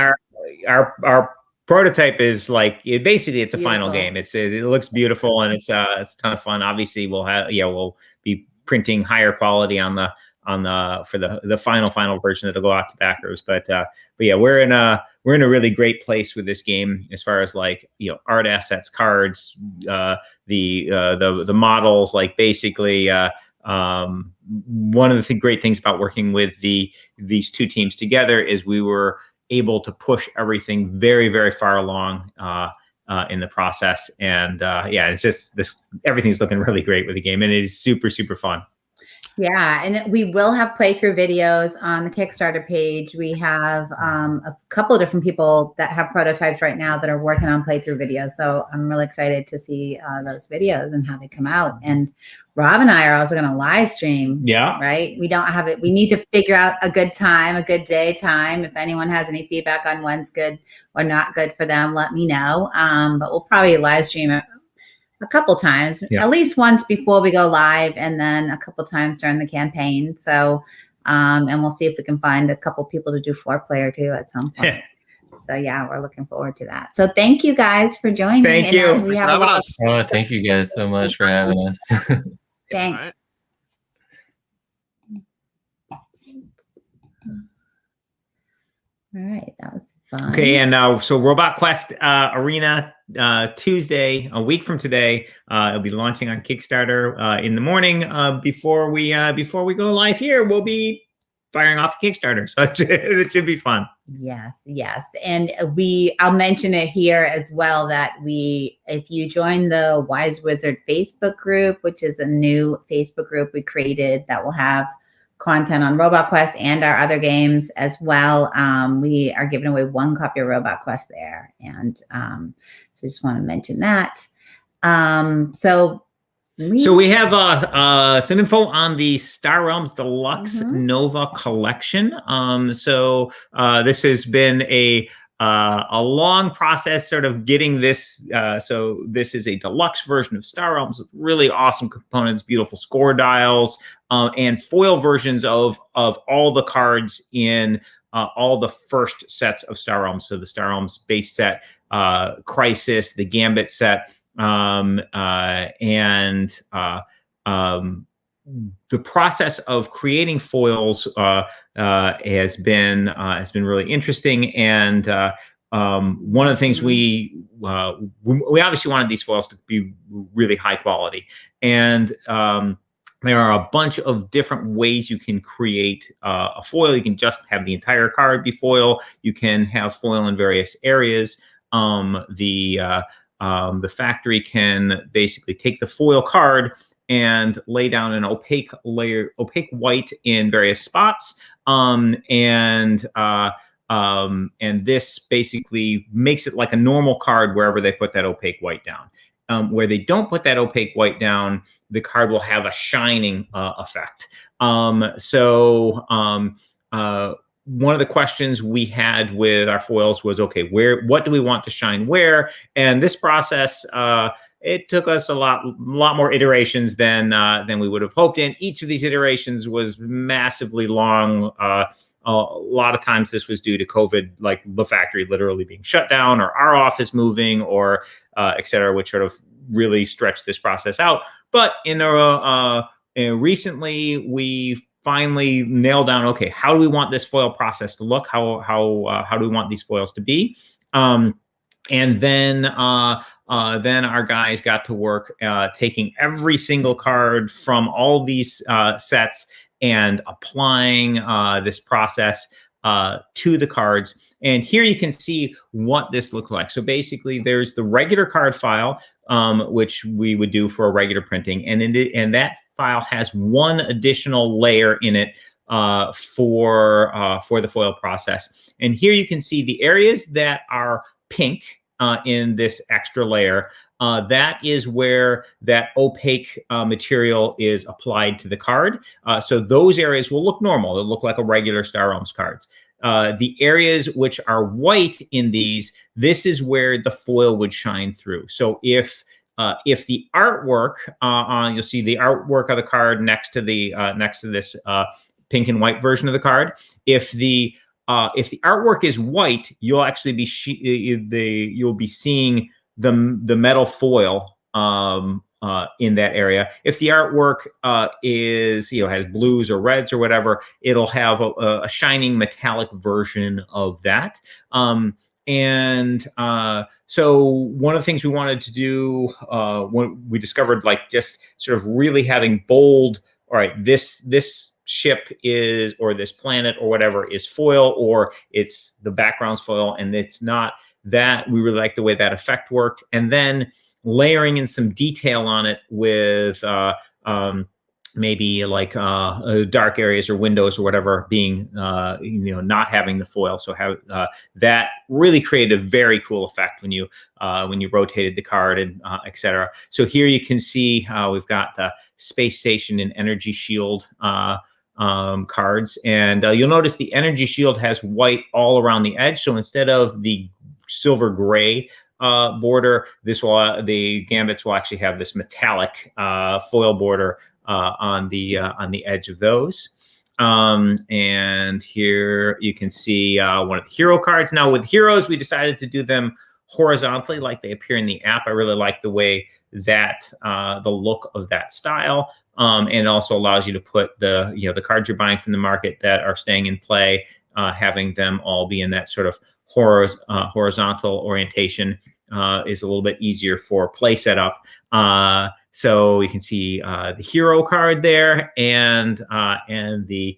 our prototype is like it's a final game. It looks beautiful, and it's a ton of fun. Obviously, we'll be printing higher quality for the final version that'll go out to backers. But yeah, we're in a really great place with this game as far as like art assets, cards, the models. Like basically, one of the great things about working with these two teams together is we were able to push everything very, very far along in the process. And it's just everything's looking really great with the game, and it is super, super fun. Yeah, and we will have playthrough videos on the Kickstarter page. We have a couple of different people that have prototypes right now that are working on playthrough videos. So I'm really excited to see those videos and how they come out. And Rob and I are also going to live stream. Yeah. Right? We don't have it. We need to figure out a good time, a good day time. If anyone has any feedback on when's good or not good for them, let me know. But we'll probably live stream it a couple times, Yeah. at least once before we go live, and then a couple times during the campaign. So, and we'll see if we can find a couple people to do 4-player too at some point. So yeah, we're looking forward to that. So thank you guys for joining. Thank And, you. we Thanks have for a having lot us. Oh, thank you guys so much for having us. Thanks. All right. All right, that was fun. Okay, and so Robot Quest Arena Tuesday, a week from today, it'll be launching on Kickstarter in the morning. Before we go live here, we'll be firing off a Kickstarter, so it should be fun. Yes, yes. And I'll mention it here as well that if you join the Wise Wizard Facebook group, which is a new Facebook group we created that will have content on Robot Quest and our other games as well. We are giving away 1 copy of Robot Quest there. And so just want to mention that. So we have some info on the Star Realms Deluxe Nova collection. So this has been a long process sort of getting this. So this is a deluxe version of Star Realms with really awesome components, beautiful score dials, and foil versions of all the cards in all the first sets of Star Realms. So the Star Realms base set, Crisis, the Gambit set, and the process of creating foils has been really interesting. And one of the things we obviously wanted these foils to be really high quality, and there are a bunch of different ways you can create a foil. You can just have the entire card be foil. You can have foil in various areas. The factory can basically take the foil card and lay down an opaque white in various spots, and this basically makes it like a normal card wherever they put that opaque white down. Where they don't put that opaque white down, the card will have a shining effect. One of the questions we had with our foils was, okay, what do we want to shine where? And this process, it took us a lot more iterations than we would have hoped. And each of these iterations was massively long. A lot of times this was due to COVID, like the factory literally being shut down, or our office moving, or et cetera, which sort of really stretched this process out. But recently we finally nailed down, okay, how do we want this foil process to look? How do we want these foils to be? And then our guys got to work taking every single card from all these sets and applying this process to the cards. And here you can see what this looks like. So basically there's the regular card file, which we would do for a regular printing. And that file has one additional layer in it for the foil process. And here you can see the areas that are pink in this extra layer. That is where that opaque material is applied to the card. So those areas will look normal. They'll look like a regular Star Realms cards. The areas which are white in these, this is where the foil would shine through. So if the artwork, you'll see the artwork of the card next to this pink and white version of the card. If the artwork is white, you'll actually be you'll be seeing the metal foil in that area. If the artwork has blues or reds or whatever, it'll have a shining metallic version of that. So one of the things we wanted to do when we discovered, like, just sort of really having bold, all right, this ship is, or this planet or whatever is foil, or it's the background's foil and it's not that. We really like the way that effect worked. And then layering in some detail on it with maybe like dark areas or windows or whatever being, not having the foil. So that really created a very cool effect when you rotated the card and et cetera. So here you can see we've got the space station and energy shield cards, and you'll notice the energy shield has white all around the edge. So instead of the silver gray border. This will the Gambits will actually have this metallic foil border on the edge of those. And here you can see one of the hero cards. Now with heroes, we decided to do them horizontally like they appear in the app. I really like the way that the look of that style. And it also allows you to put the cards you're buying from the market that are staying in play, having them all be in that sort of horizontal orientation is a little bit easier for play setup. So you can see the hero card there, and the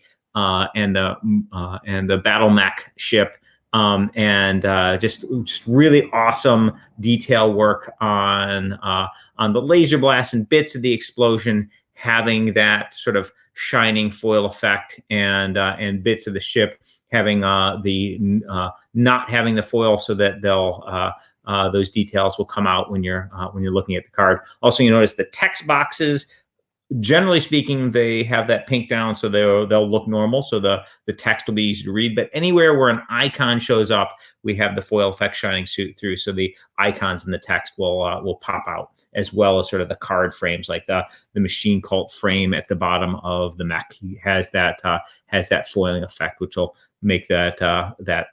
battle mech ship, and just really awesome detail work on the laser blast and bits of the explosion having that sort of shining foil effect, and bits of the ship having not having the foil, so that they'll those details will come out when you're looking at the card. Also, you notice the text boxes, generally speaking, they have that pink down, so they'll look normal, so the text will be easy to read. But anywhere where an icon shows up, we have the foil effect shining through, so the icons and the text will pop out, as well as sort of the card frames, like the Machine Cult frame at the bottom of the mech has that foiling effect, which will make that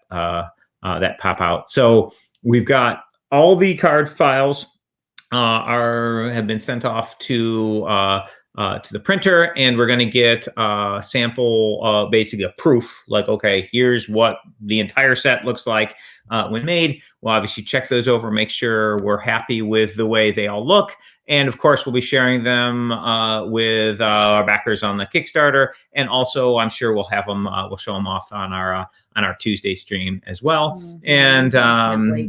pop out. So we've got all the card files have been sent off to the printer, and we're going to get a sample, basically a proof, like, okay, here's what the entire set looks like when made. We'll obviously check those over, make sure we're happy with the way they all look. And of course, we'll be sharing them with our backers on the Kickstarter, and also I'm sure we'll have them. We'll show them off on our Tuesday stream as well. And we're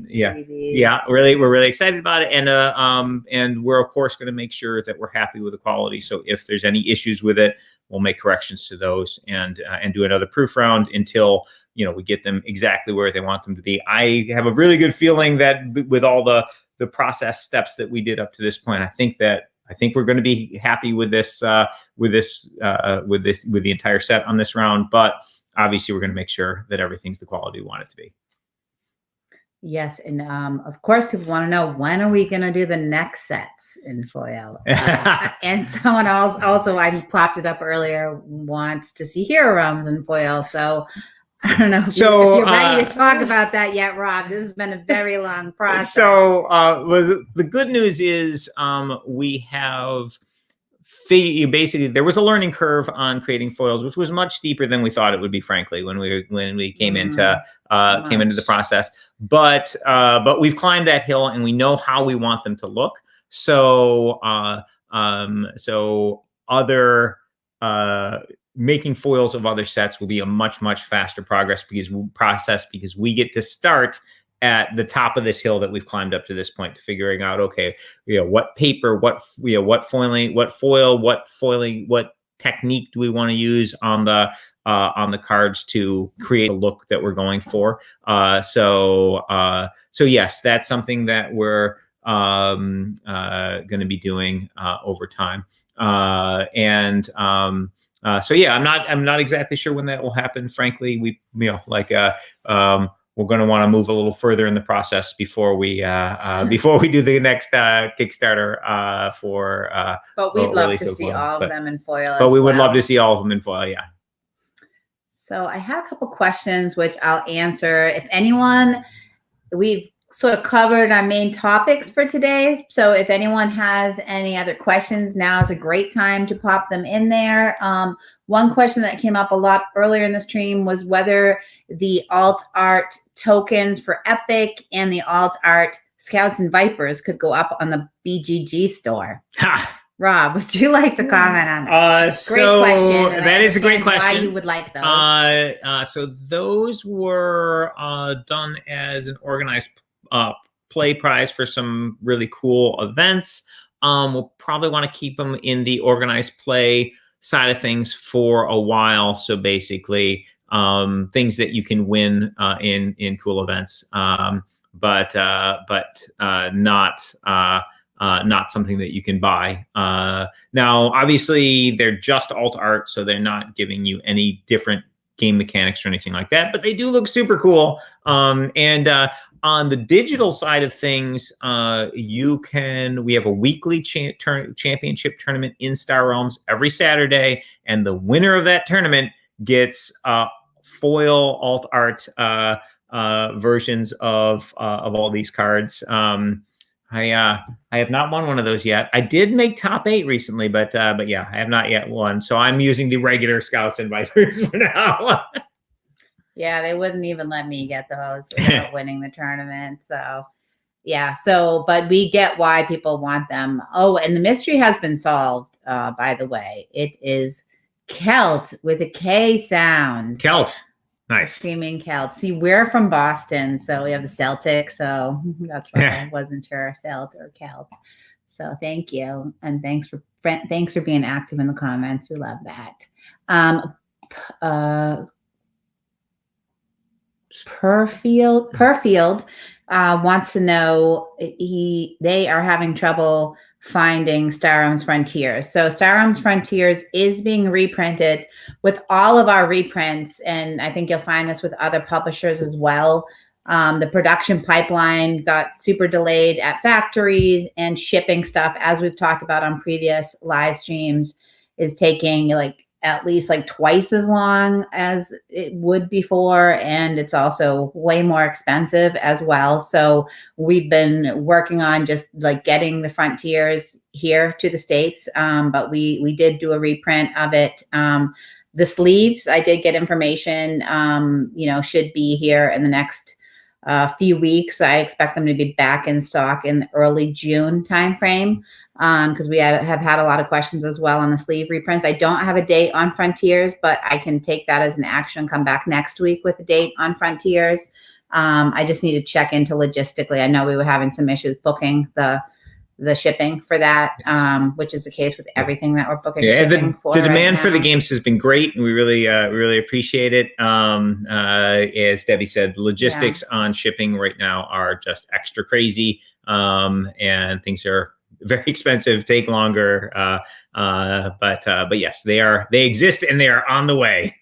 really excited about it. And we're of course going to make sure that we're happy with the quality. So if there's any issues with it, we'll make corrections to those and do another proof round until we get them exactly where they want them to be. I have a really good feeling that with all the process steps that we did up to this point, I think we're going to be happy with this with the entire set on this round. But obviously, we're going to make sure that everything's the quality we want it to be. Yes, and of course, people want to know, when are we going to do the next sets in foil? And someone else also, I popped it up earlier, wants to see hero realms in foil. So I don't know if you're ready to talk about that yet, Rob. This has been a very long process. So the good news is we have basically, there was a learning curve on creating foils, which was much steeper than we thought it would be, frankly, when we came into the process. But we've climbed that hill, and we know how we want them to look. So making foils of other sets will be a much faster process because we get to start at the top of this hill that we've climbed up to this point, to figuring out, okay, what paper, what foiling, what technique do we want to use on the cards to create a look that we're going for. So yes, that's something that we're going to be doing over time. So yeah, I'm not exactly sure when that will happen. Frankly, we're going to want to move a little further in the process before we do the next Kickstarter for. But we'd love to see all of them in foil. But we would love to see all of them in foil. Yeah. So I had a couple questions which I'll answer. If anyone, we've sort of covered our main topics for today. So if anyone has any other questions, now is a great time to pop them in there. One question that came up a lot earlier in the stream was whether the alt art tokens for Epic and the alt art Scouts and Vipers could go up on the BGG store. Ha! Rob, would you like to comment on that? Great question. That is a great question. Why you would like those? So those were done as an organized play prize for some really cool events. We'll probably want to keep them in the organized play side of things for a while. So basically, things that you can win in cool events, but not something that you can buy. Now, obviously, they're just alt art, so they're not giving you any different game mechanics or anything like that, but they do look super cool. And on the digital side of things, we have a weekly championship tournament in Star Realms every Saturday, and the winner of that tournament gets foil alt art versions of all these cards. I have not won one of those yet. I did make top 8 recently, but yeah, I have not yet won. So I'm using the regular Scouts and Vipers for now. Yeah, they wouldn't even let me get those without winning the tournament. So yeah, but we get why people want them. Oh, and the mystery has been solved, by the way. It is Kelt with a K sound. Kelt. Nice. Screaming Kelt. See, we're from Boston, so we have the Celtics, so that's why I wasn't sure Celt or Kelt. So thank you, and thanks for being active in the comments. We love that. Perfield wants to know they are having trouble finding Star Realms Frontiers. So Star Realms Frontiers is being reprinted with all of our reprints, and I think you'll find this with other publishers as well. The production pipeline got super delayed at factories, and shipping stuff, as we've talked about on previous live streams, is taking at least twice as long as it would before, and it's also way more expensive as well. So we've been working on just getting the Frontiers here to the States, but we did do a reprint of it. The sleeves, I did get information, should be here in the next few weeks. I expect them to be back in stock in the early June timeframe, because we have had a lot of questions as well on the sleeve reprints. I don't have a date on Frontiers, but I can take that as an action, come back next week with a date on Frontiers. I just need to check into logistically. I know we were having some issues booking the shipping for that, which is the case with everything that we're booking. Yeah, the right demand now for the games has been great, and we really appreciate it. As Debbie said, the logistics on shipping right now are just extra crazy, and things are very expensive, take longer. But yes, they exist and they are on the way.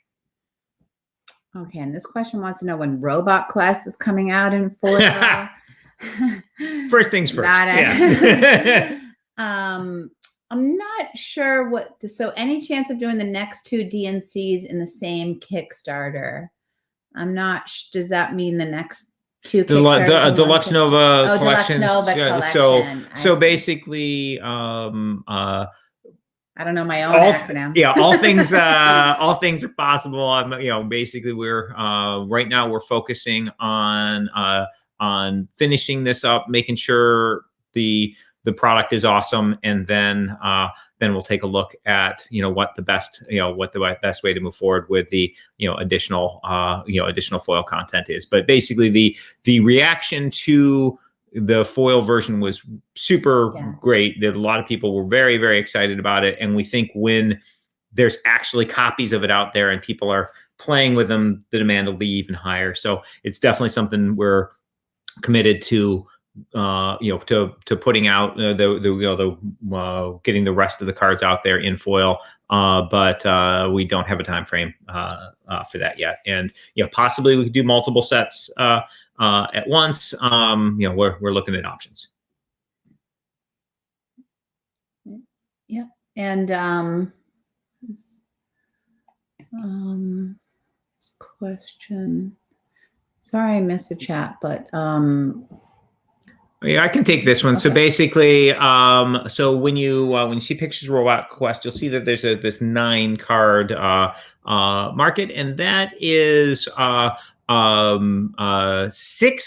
Okay, and this question wants to know when Robot Quest is coming out in foil. First things first. Yes. I'm not sure so any chance of doing the next 2 DNCs in the same Kickstarter? I'm not. Does that mean the next 2 Kickstarters? The Deluxe Nova collections. Deluxe Nova collection. So basically, I don't know my own acronym. Yeah, all things are possible. Basically we're right now we're focusing on finishing this up, making sure the product is awesome, and then we'll take a look at what the best way to move forward with the additional foil content is. But basically the reaction to the foil version was super great. A lot of people were very, very excited about it, and we think when there's actually copies of it out there and people are playing with them, the demand will be even higher. So it's definitely something we're committed to putting out getting the rest of the cards out there in foil, but we don't have a time frame for that yet. And possibly we could do multiple sets at once. We're looking at options. Yeah, and this question. Sorry, I missed the chat, but yeah, I can take this one. Okay. So basically, so when you see pictures of Robot Quest, you'll see that there's this 9 card market, and that is 6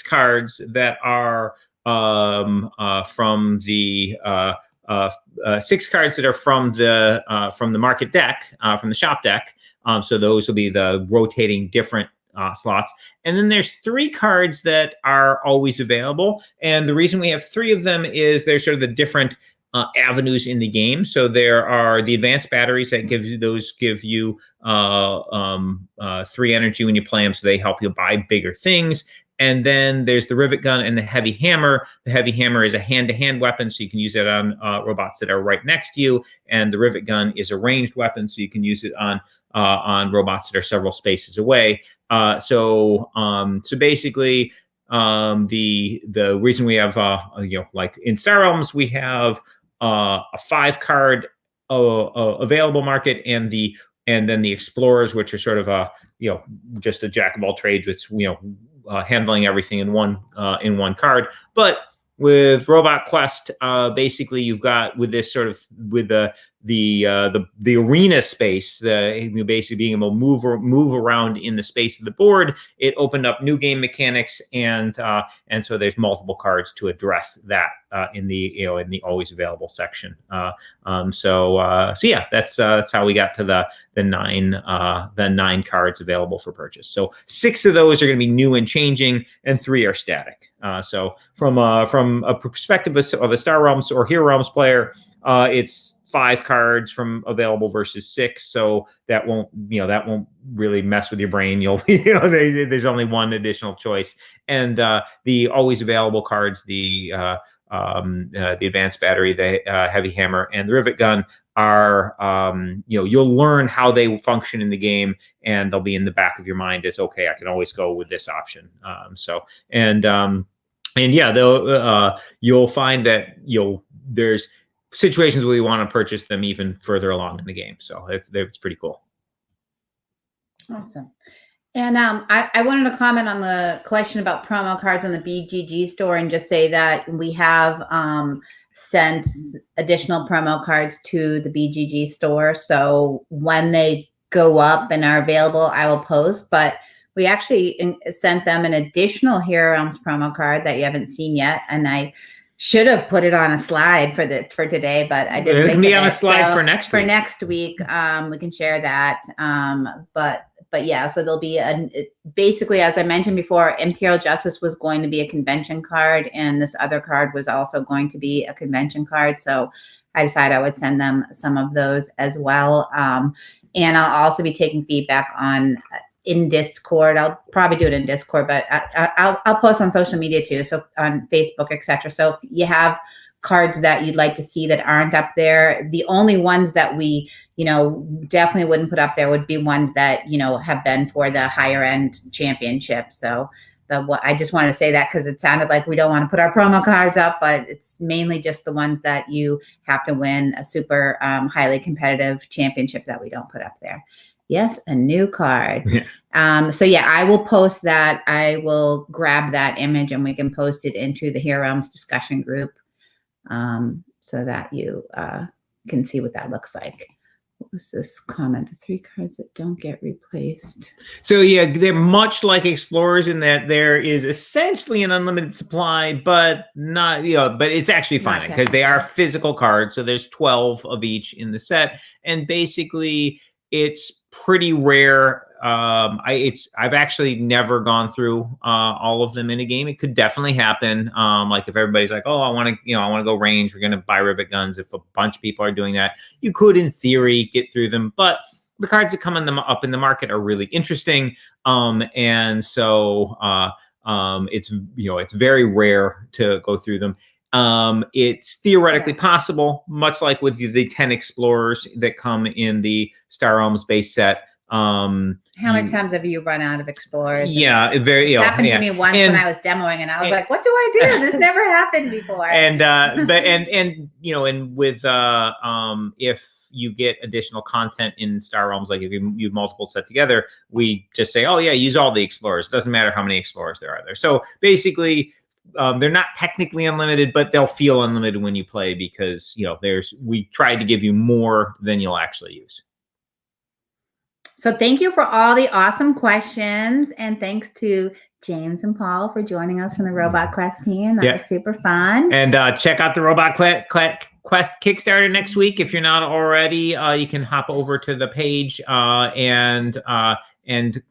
cards that are from the 6 cards that are from the market deck, from the shop deck. So those will be the rotating different slots. And then there's 3 cards that are always available. And the reason we have 3 of them is they're sort of the different avenues in the game. So there are the advanced batteries that give you 3 energy when you play them. So they help you buy bigger things. And then there's the rivet gun and the heavy hammer. The heavy hammer is a hand-to-hand weapon, so you can use it on robots that are right next to you. And the rivet gun is a ranged weapon, so you can use it on robots that are several spaces away. So basically, the reason we have like in Star Realms we have a 5-card available market, and then the explorers, which are sort of just a jack of all trades, with handling everything in one card. But with Robot Quest, basically you've got with this sort of with the arena space, basically being able to move around in the space of the board. It opened up new game mechanics, and so there's multiple cards to address that in the always available section. So yeah, that's how we got to the 9 cards available for purchase. So 6 of those are going to be new and changing, and 3 are static. So from a perspective of a Star Realms or Hero Realms player, it's 5 cards from available versus 6, so that won't really mess with your brain. There's only one additional choice, and the always available cards, the advanced battery, the heavy hammer, and the rivet gun are you'll learn how they function in the game, and they'll be in the back of your mind as, okay, I can always go with this option. And yeah, you'll find that there's situations where you want to purchase them even further along in the game. So it's pretty cool. Awesome. And I wanted to comment on the question about promo cards on the BGG store, and just say that we have sent additional promo cards to the BGG store. So when they go up and are available, I will post. But we actually sent them an additional Hero Realms promo card that you haven't seen yet, and I should have put it on a slide for today, but I didn't. It can be on a slide for next week. For next week, we can share that. But yeah, so there'll be basically, as I mentioned before, Imperial Justice was going to be a convention card, and this other card was also going to be a convention card. So I decided I would send them some of those as well. And I'll also be taking feedback in Discord. I'll probably do it in Discord, but I'll post on social media too, so on Facebook, etc. So if you have cards that you'd like to see that aren't up there, the only ones that we definitely wouldn't put up there would be ones that have been for the higher end championship. So I just wanted to say that, because it sounded like we don't want to put our promo cards up, but it's mainly just the ones that you have to win a super highly competitive championship that we don't put up there. Yes, a new card. Yeah. So yeah, I will post that. I will grab that image, and we can post it into the Hero Realms discussion group, so that you can see what that looks like. What was this comment? The 3 cards that don't get replaced. So yeah, they're much like Explorers in that there is essentially an unlimited supply, but not, but it's actually fine because they are physical cards. So there's 12 of each in the set, and basically it's pretty rare. I've actually never gone through all of them in a game. It could definitely happen. Like if everybody's like, oh, I want to go range, we're going to buy rivet guns. If a bunch of people are doing that, you could, in theory, get through them. But the cards that come up in the market are really interesting. And so it's very rare to go through them. It's theoretically possible, much like with the 10 explorers that come in the Star Realms base set. How many times have you run out of explorers? Yeah, it happened to me once when I was demoing, and I was like, "What do I do? This never happened before." And with if you get additional content in Star Realms, like if you multiple set together, we just say, "Oh yeah, use all the explorers." Doesn't matter how many explorers there are there. So basically, they're not technically unlimited, but they'll feel unlimited when you play, because we tried to give you more than you'll actually use. So thank you for all the awesome questions, and thanks to James and Paul for joining us from the Robot Quest team. That was super fun. And check out the Robot Quest Kickstarter next week. If you're not already, you can hop over to the page and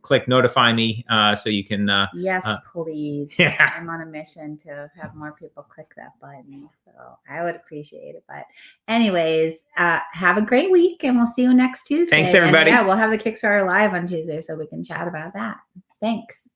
click notify me, so you can. Yes, please. Yeah. I'm on a mission to have more people click that button, so I would appreciate it. But anyways, have a great week, and we'll see you next Tuesday. Thanks, everybody. And yeah, we'll have the Kickstarter live on Tuesday, so we can chat about that. Thanks.